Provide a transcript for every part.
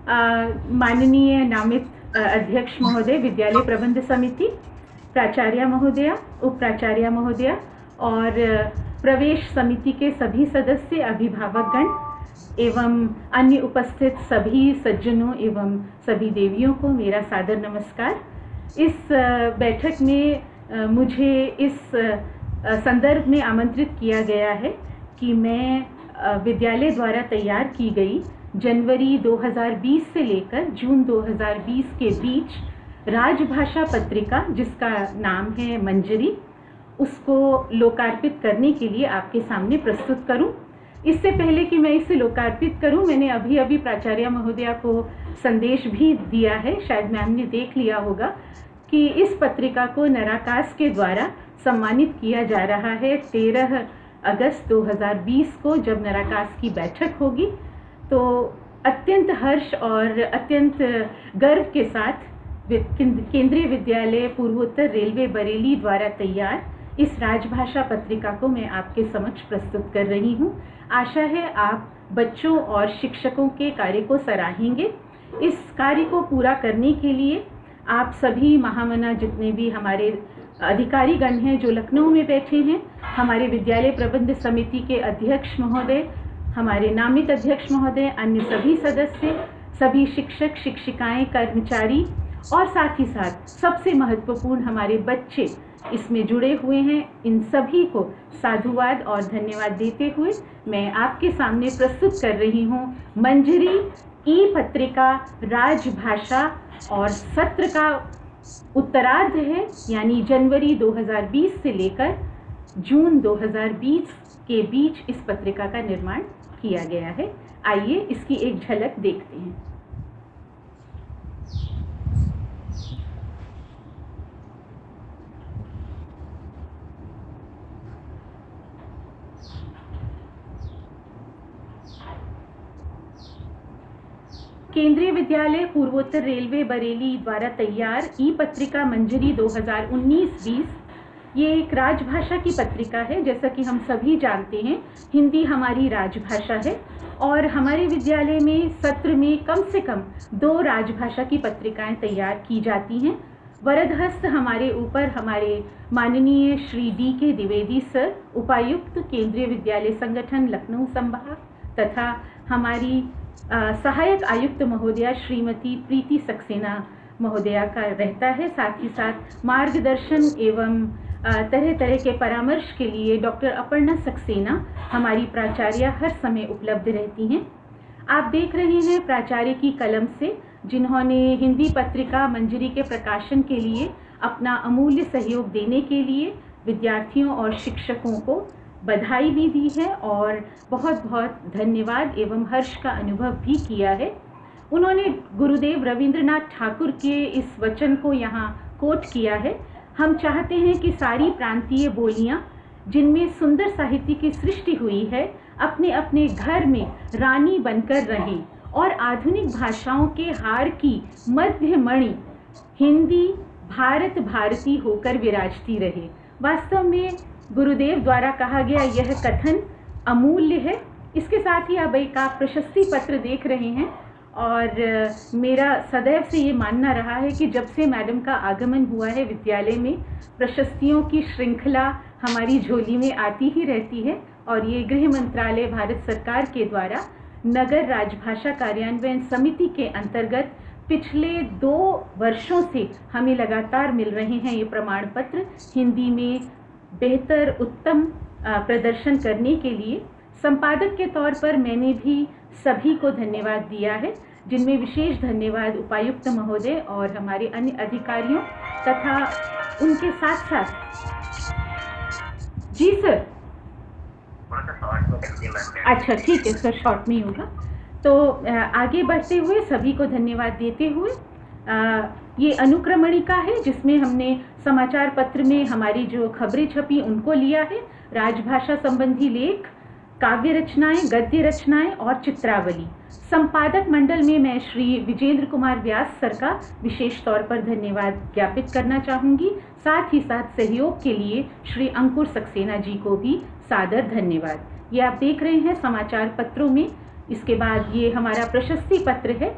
माननीय नामित अध्यक्ष महोदय, विद्यालय प्रबंध समिति, प्राचार्य महोदया, उप प्राचार्य महोदया और प्रवेश समिति के सभी सदस्य, अभिभावकगण एवं अन्य उपस्थित सभी सज्जनों एवं सभी देवियों को मेरा सादर नमस्कार। इस बैठक में मुझे इस संदर्भ में आमंत्रित किया गया है कि मैं विद्यालय द्वारा तैयार की गई जनवरी 2020 से लेकर जून 2020 के बीच राजभाषा पत्रिका, जिसका नाम है मंजरी, उसको लोकार्पित करने के लिए आपके सामने प्रस्तुत करूं। इससे पहले कि मैं इसे लोकार्पित करूं, मैंने अभी प्राचार्य महोदया को संदेश भी दिया है, शायद मैम ने देख लिया होगा कि इस पत्रिका को नराकास के द्वारा सम्मानित किया जा रहा है 13 अगस्त 2020 को, जब नराकास की बैठक होगी। तो अत्यंत हर्ष और अत्यंत गर्व के साथ केंद्रीय विद्यालय पूर्वोत्तर रेलवे बरेली द्वारा तैयार इस राजभाषा पत्रिका को मैं आपके समक्ष प्रस्तुत कर रही हूँ। आशा है आप बच्चों और शिक्षकों के कार्य को सराहेंगे। इस कार्य को पूरा करने के लिए आप सभी महामना, जितने भी हमारे अधिकारीगण हैं जो लखनऊ में बैठे हैं, हमारे विद्यालय प्रबंध समिति के अध्यक्ष महोदय, हमारे नामित अध्यक्ष महोदय, अन्य सभी सदस्य, सभी शिक्षक शिक्षिकाएं, कर्मचारी और साथ ही साथ सबसे महत्वपूर्ण हमारे बच्चे इसमें जुड़े हुए हैं, इन सभी को साधुवाद और धन्यवाद देते हुए मैं आपके सामने प्रस्तुत कर रही हूँ मंजरी ई पत्रिका राजभाषा, और सत्र का उत्तरार्ध है, यानी जनवरी 2020 से लेकर जून 2020 के बीच इस पत्रिका का निर्माण किया गया है। आइए इसकी एक झलक देखते हैं। केंद्रीय विद्यालय पूर्वोत्तर रेलवे बरेली द्वारा तैयार ई पत्रिका मंजरी 2019-20 ये एक राजभाषा की पत्रिका है। जैसा कि हम सभी जानते हैं, हिंदी हमारी राजभाषा है और हमारे विद्यालय में सत्र में कम से कम 2 राजभाषा की पत्रिकाएं तैयार की जाती हैं। वरदहस्त हमारे ऊपर हमारे माननीय श्री D.K. द्विवेदी सर, उपायुक्त केंद्रीय विद्यालय संगठन लखनऊ संभाग, तथा हमारी सहायक आयुक्त महोदया श्रीमती प्रीति सक्सेना महोदया का रहता है। साथ ही साथ मार्गदर्शन एवं तरह तरह के परामर्श के लिए डॉक्टर अपर्णा सक्सेना हमारी प्राचार्य हर समय उपलब्ध रहती हैं। आप देख रहे हैं प्राचार्य की कलम से, जिन्होंने हिंदी पत्रिका मंजरी के प्रकाशन के लिए अपना अमूल्य सहयोग देने के लिए विद्यार्थियों और शिक्षकों को बधाई भी दी है और बहुत बहुत धन्यवाद एवं हर्ष का अनुभव भी किया है। उन्होंने गुरुदेव रविंद्रनाथ ठाकुर के इस वचन को यहाँ कोट किया है, हम चाहते हैं कि सारी प्रांतीय बोलियाँ जिनमें सुंदर साहित्य की सृष्टि हुई है अपने अपने घर में रानी बनकर रहें और आधुनिक भाषाओं के हार की मध्य मणि हिंदी भारत भारती होकर विराजती रहे। वास्तव में गुरुदेव द्वारा कहा गया यह कथन अमूल्य है। इसके साथ ही अब एक आप प्रशस्ति पत्र देख रहे हैं और मेरा सदैव से ये मानना रहा है कि जब से मैडम का आगमन हुआ है विद्यालय में, प्रशस्तियों की श्रृंखला हमारी झोली में आती ही रहती है और ये गृह मंत्रालय भारत सरकार के द्वारा नगर राजभाषा कार्यान्वयन समिति के अंतर्गत पिछले 2 वर्षों से हमें लगातार मिल रहे हैं ये प्रमाण पत्र हिंदी में बेहतर उत्तम प्रदर्शन करने के लिए। संपादक के तौर पर मैंने भी सभी को धन्यवाद दिया है, जिनमें विशेष धन्यवाद उपायुक्त महोदय और हमारे अन्य अधिकारियों तथा उनके साथ साथ जी सर। अच्छा ठीक है सर, शॉर्ट में ही होगा। तो आगे बढ़ते हुए सभी को धन्यवाद देते हुए ये अनुक्रमणिका है जिसमें हमने समाचार पत्र में हमारी जो खबरें छपी उनको लिया है, राजभाषा संबंधी लेख, काव्य रचनाएं, गद्य रचनाएं और चित्रावली। संपादक मंडल में मैं श्री विजेंद्र कुमार व्यास सर का विशेष तौर पर धन्यवाद ज्ञापित करना चाहूँगी। साथ ही साथ सहयोग के लिए श्री अंकुर सक्सेना जी को भी सादर धन्यवाद। ये आप देख रहे हैं समाचार पत्रों में। इसके बाद ये हमारा प्रशस्ति पत्र है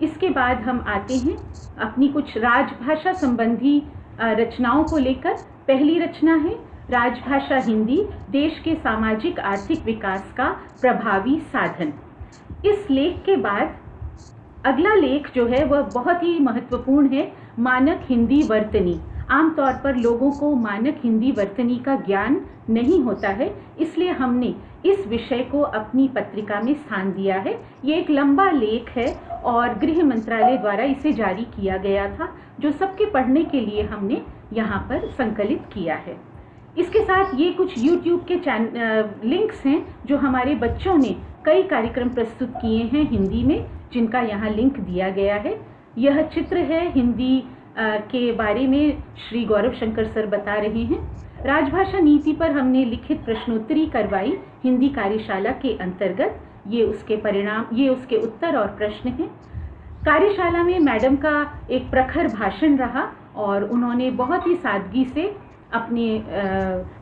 इसके बाद हम आते हैं अपनी कुछ राजभाषा संबंधी रचनाओं को लेकर। पहली रचना है राजभाषा हिंदी, देश के सामाजिक आर्थिक विकास का प्रभावी साधन। इस लेख के बाद अगला लेख जो है वह बहुत ही महत्वपूर्ण है, मानक हिंदी वर्तनी। आमतौर पर लोगों को मानक हिंदी वर्तनी का ज्ञान नहीं होता है, इसलिए हमने इस विषय को अपनी पत्रिका में स्थान दिया है। ये एक लंबा लेख है और गृह मंत्रालय द्वारा इसे जारी किया गया था, जो सबके पढ़ने के लिए हमने यहाँ पर संकलित किया है। इसके साथ ये कुछ YouTube के लिंक्स हैं जो हमारे बच्चों ने कई कार्यक्रम प्रस्तुत किए हैं हिंदी में, जिनका यहाँ लिंक दिया गया है। यह चित्र है हिंदी के बारे में श्री गौरव शंकर सर बता रहे हैं। राजभाषा नीति पर हमने लिखित प्रश्नोत्तरी करवाई हिंदी कार्यशाला के अंतर्गत। ये उसके परिणाम, ये उसके उत्तर और प्रश्न हैं। कार्यशाला में मैडम का एक प्रखर भाषण रहा और उन्होंने बहुत ही सादगी से अपने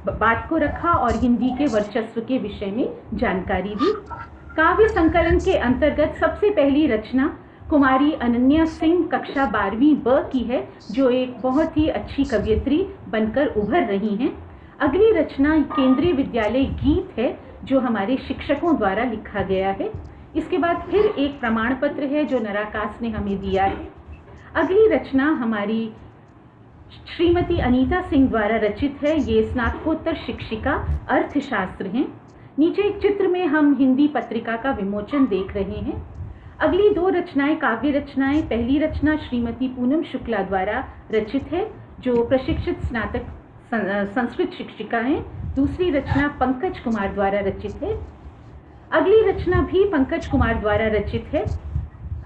बात को रखा और हिंदी के वर्चस्व के विषय में जानकारी दी। काव्य संकलन के अंतर्गत सबसे पहली रचना कुमारी अनन्या सिंह कक्षा 12वीं ब की है, जो एक बहुत ही अच्छी कवयित्री बनकर उभर रही हैं। अगली रचना केंद्रीय विद्यालय गीत है, जो हमारे शिक्षकों द्वारा लिखा गया है। इसके बाद फिर एक प्रमाण पत्र है जो नराकास ने हमें दिया है। अगली रचना हमारी श्रीमती अनीता सिंह द्वारा रचित है। ये स्नातकोत्तर शिक्षिका अर्थशास्त्र हैं। नीचे एक चित्र में हम हिंदी पत्रिका का विमोचन देख रहे हैं। अगली दो रचनाएं काव्य रचनाएं। पहली रचना श्रीमती पूनम शुक्ला द्वारा रचित है, जो प्रशिक्षित स्नातक संस्कृत शिक्षिका हैं। दूसरी रचना पंकज कुमार द्वारा रचित है। अगली रचना भी पंकज कुमार द्वारा रचित है।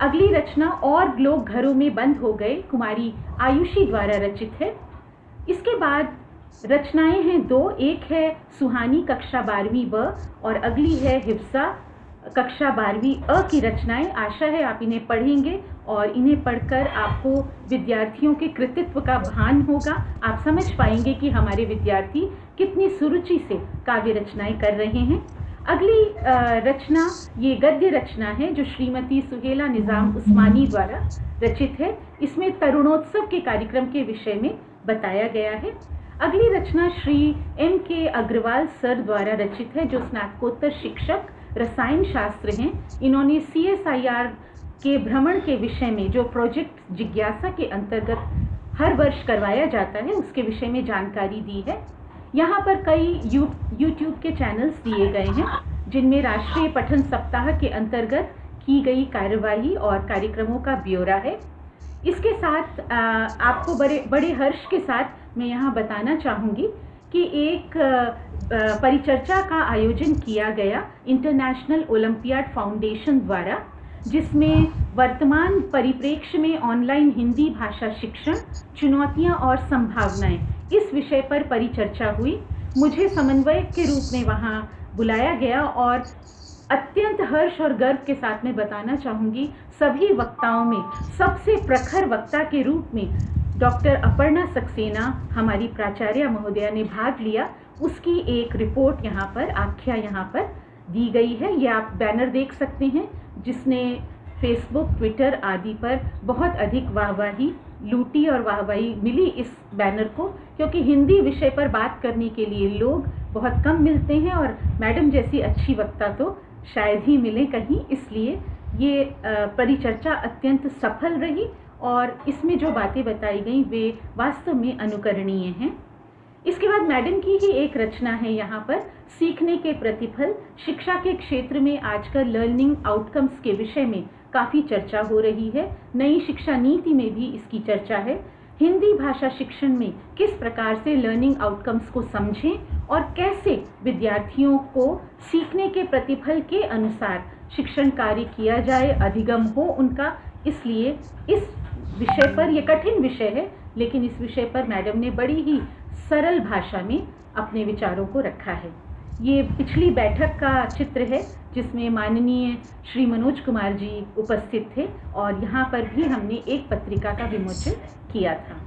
अगली रचना और लोग घरों में बंद हो गए, कुमारी आयुषी द्वारा रचित है। इसके बाद रचनाएं हैं दो, एक है सुहानी कक्षा 12वीं ब और अगली है हिफ्सा कक्षा 12वीं अ की रचनाएं। आशा है आप इन्हें पढ़ेंगे और इन्हें पढ़कर आपको विद्यार्थियों के कृतित्व का भान होगा। आप समझ पाएंगे कि हमारे विद्यार्थी कितनी सुरुचि से काव्य रचनाएं कर रहे हैं। अगली रचना ये गद्य रचना है, जो श्रीमती सुहेला निज़ाम उस्मानी द्वारा रचित है। इसमें तरुणोत्सव के कार्यक्रम के विषय में बताया गया है। अगली रचना श्री M.K. अग्रवाल सर द्वारा रचित है, जो स्नातकोत्तर शिक्षक रसायन शास्त्र हैं। इन्होंने CSIR के भ्रमण के विषय में, जो प्रोजेक्ट जिज्ञासा के अंतर्गत हर वर्ष करवाया जाता है, उसके विषय में जानकारी दी है। यहाँ पर कई YouTube के चैनल्स दिए गए हैं, जिनमें राष्ट्रीय पठन सप्ताह के अंतर्गत की गई कार्यवाही और कार्यक्रमों का ब्यौरा है। इसके साथ आपको बड़े हर्ष के साथ मैं यहाँ बताना चाहूँगी कि एक परिचर्चा का आयोजन किया गया इंटरनेशनल ओलंपियाड फाउंडेशन द्वारा, जिसमें वर्तमान परिप्रेक्ष्य में ऑनलाइन हिंदी भाषा शिक्षण, चुनौतियाँ और संभावनाएं, इस विषय पर परिचर्चा हुई। मुझे समन्वयक के रूप में वहाँ बुलाया गया और अत्यंत हर्ष और गर्व के साथ मैं बताना चाहूँगी, सभी वक्ताओं में सबसे प्रखर वक्ता के रूप में डॉक्टर अपर्णा सक्सेना हमारी प्राचार्य महोदया ने भाग लिया। उसकी एक रिपोर्ट यहाँ पर, आख्या यहाँ पर दी गई है। ये आप बैनर देख सकते हैं, जिसने फेसबुक, ट्विटर आदि पर बहुत अधिक वाहवाही लूटी और वाहवाही मिली इस बैनर को, क्योंकि हिंदी विषय पर बात करने के लिए लोग बहुत कम मिलते हैं और मैडम जैसी अच्छी वक्ता तो शायद ही मिले कहीं। इसलिए ये परिचर्चा अत्यंत सफल रही और इसमें जो बातें बताई गई वे वास्तव में अनुकरणीय हैं। इसके बाद मैडम की ही एक रचना है यहाँ पर, सीखने के प्रतिफल। शिक्षा के क्षेत्र में आजकल लर्निंग आउटकम्स के विषय में काफ़ी चर्चा हो रही है। नई शिक्षा नीति में भी इसकी चर्चा है। हिंदी भाषा शिक्षण में किस प्रकार से लर्निंग आउटकम्स को समझें और कैसे विद्यार्थियों को सीखने के प्रतिफल के अनुसार शिक्षण कार्य किया जाए, अधिगम हो उनका। इसलिए इस विषय पर, यह कठिन विषय है, लेकिन इस विषय पर मैडम ने बड़ी ही सरल भाषा में अपने विचारों को रखा है। ये पिछली बैठक का चित्र है, जिसमें माननीय श्री मनोज कुमार जी उपस्थित थे और यहाँ पर भी हमने एक पत्रिका का विमोचन किया था।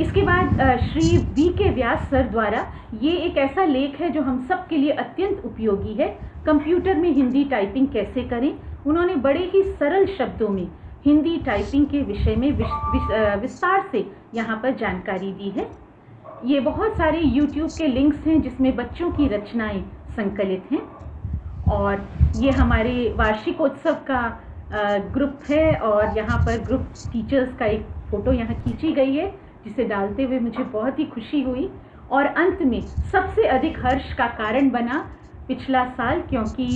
इसके बाद श्री V.K. व्यास सर द्वारा ये एक ऐसा लेख है जो हम सब के लिए अत्यंत उपयोगी है। कंप्यूटर में हिंदी टाइपिंग कैसे करें। उन्होंने बड़े ही सरल शब्दों में हिंदी टाइपिंग के विषय में विस्तार से यहाँ पर जानकारी दी है। ये बहुत सारे यूट्यूब के लिंक्स हैं जिसमें बच्चों की रचनाएं संकलित हैं, और ये हमारे वार्षिकोत्सव का ग्रुप है, और यहाँ पर ग्रुप टीचर्स का एक फ़ोटो यहाँ खींची गई है जिसे डालते हुए मुझे बहुत ही खुशी हुई। और अंत में सबसे अधिक हर्ष का कारण बना पिछला साल, क्योंकि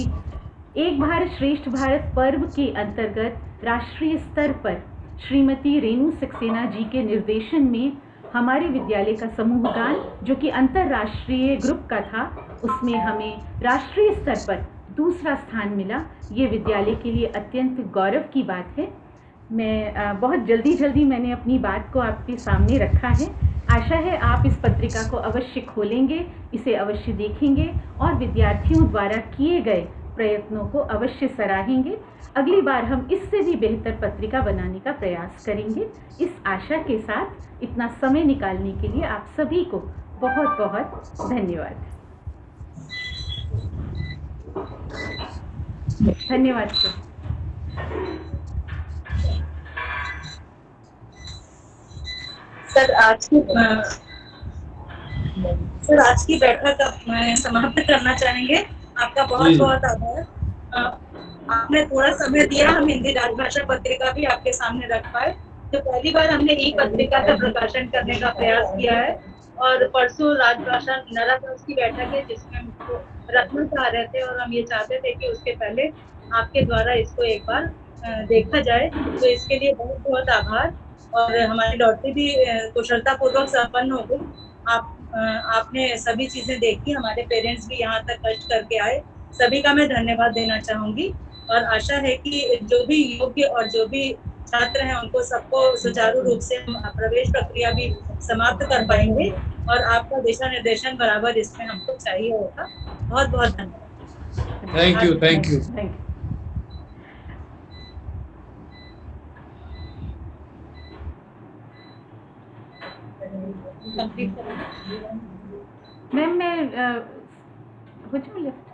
एक भारत श्रेष्ठ भारत पर्व के अंतर्गत राष्ट्रीय स्तर पर श्रीमती रेणु सक्सेना जी के निर्देशन में हमारे विद्यालय का समूह गान, जो कि अंतर्राष्ट्रीय ग्रुप का था, उसमें हमें राष्ट्रीय स्तर पर दूसरा स्थान मिला। ये विद्यालय के लिए अत्यंत गौरव की बात है। मैं बहुत जल्दी मैंने अपनी बात को आपके सामने रखा है। आशा है आप इस पत्रिका को अवश्य खोलेंगे, इसे अवश्य देखेंगे और विद्यार्थियों द्वारा किए गए प्रयत्नों को अवश्य सराहेंगे। अगली बार हम इससे भी बेहतर पत्रिका बनाने का प्रयास करेंगे। इस आशा के साथ इतना समय निकालने के लिए आप सभी को बहुत बहुत धन्यवाद। धन्यवाद सर। आज की बैठक मैं समाप्त करना चाहेंगे। आपका बहुत बहुत आभार। आपने थोड़ा समय दिया, हम हिंदी राजभाषा पत्रिका भी आपके सामने रख पाए। तो पहली बार हमने ई पत्रिका का प्रकाशन करने का प्रयास किया है, और परसों राजभाषा नराकंस की बैठक है जिसमें हमको रखना चाह रहे थे, और हम ये चाहते थे कि उसके पहले आपके द्वारा इसको एक बार देखा जाए। तो इसके लिए बहुत बहुत आभार। और हमारी लॉटरी भी कुशलतापूर्वक संपन्न हो गई। आपने सभी चीजें देखी, हमारे पेरेंट्स भी यहाँ तक कष्ट करके आए, सभी का मैं धन्यवाद देना चाहूंगी। और आशा है कि जो भी योग्य और जो भी छात्र हैं उनको सबको सुचारू रूप से हम प्रवेश प्रक्रिया भी समाप्त कर पाएंगे, और आपका दिशा निर्देशन बराबर इसमें हमको चाहिए होगा। बहुत बहुत धन्यवाद। Thank you. Thank you. Ma'am मैं हो जाऊँ लेफ्ट?